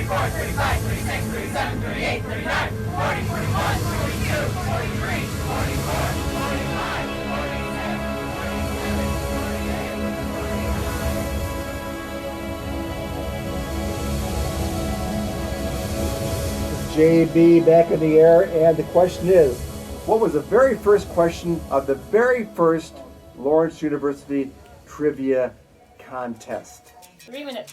34, 35, 36, 37, 38, 39, 40, 41, 42, 43, 44, 45, 47, 48. JB back in the air, and the question is, what was the very first question of the very first Lawrence University trivia contest? 3 minutes.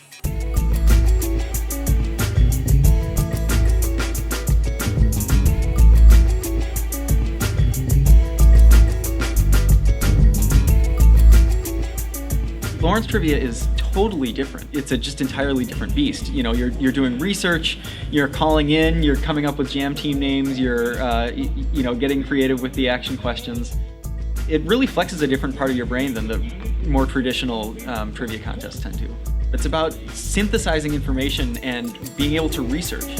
Lawrence trivia is totally different. It's a just entirely different beast. You know, you're doing research, you're calling in, you're coming up with jam team names, you're getting creative with the action questions. It really flexes a different part of your brain than the more traditional trivia contests tend to. It's about synthesizing information and being able to research.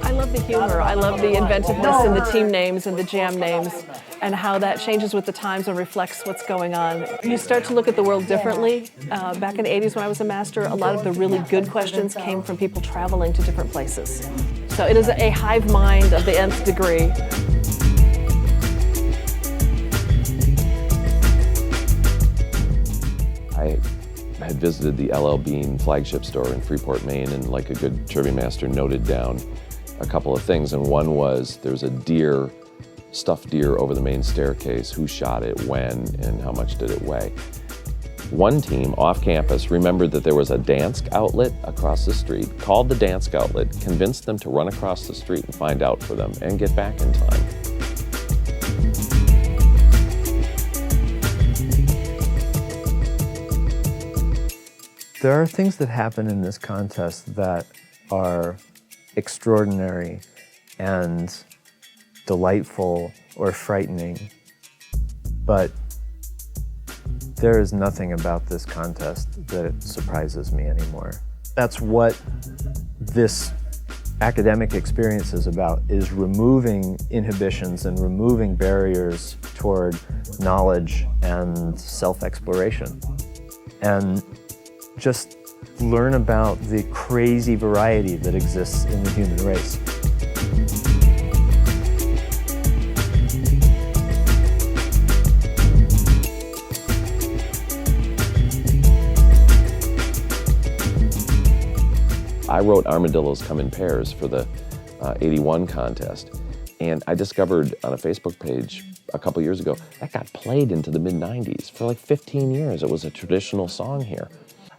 I love the humor. I love the inventiveness in the team names and the jam names and how that changes with the times and reflects what's going on. You start to look at the world differently. Back in the 80s when I was a master, a lot of the really good questions came from people traveling to different places. So it is a hive mind of the nth degree. I had visited the LL Bean flagship store in Freeport, Maine, and like a good trivia master noted down a couple of things. And one was there's a deer, stuffed deer over the main staircase. Who shot it, when, and how much did it weigh? One team off campus remembered that there was a Dansk outlet across the street, called the Dansk outlet, convinced them to run across the street and find out for them and get back in time. There are things that happen in this contest that are extraordinary and delightful or frightening, but there is nothing about this contest that surprises me anymore. That's what this academic experience is about, is removing inhibitions and removing barriers toward knowledge and self-exploration. And just learn about the crazy variety that exists in the human race. I wrote Armadillos Come in Pairs for the 81 contest, and I discovered on a Facebook page a couple years ago that got played into the mid-90s. For like 15 years, it was a traditional song here.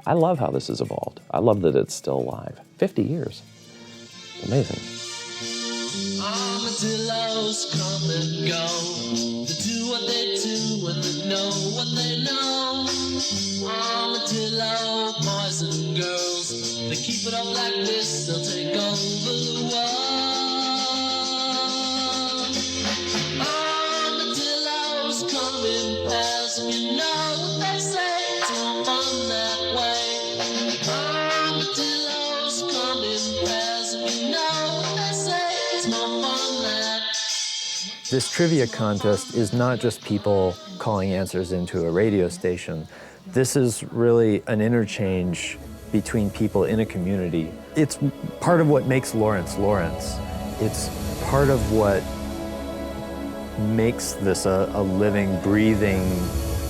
I love how this has evolved. I love that it's still alive. 50 years. Amazing. Armadillos come and go. They do what they do and they know what they know. Armadillo boys and girls, they keep it up like this, they'll take over the world. Armadillos come in pairs, and you know what they say, it's more fun that way. Armadillos come in pairs, and you know what they say, it's more fun that. This trivia contest is not just people calling answers into a radio station. This is really an interchange between people in a community. It's part of what makes Lawrence Lawrence. It's part of what makes this a living, breathing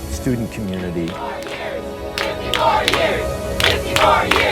student community. 54 years, 54 years, 54 years.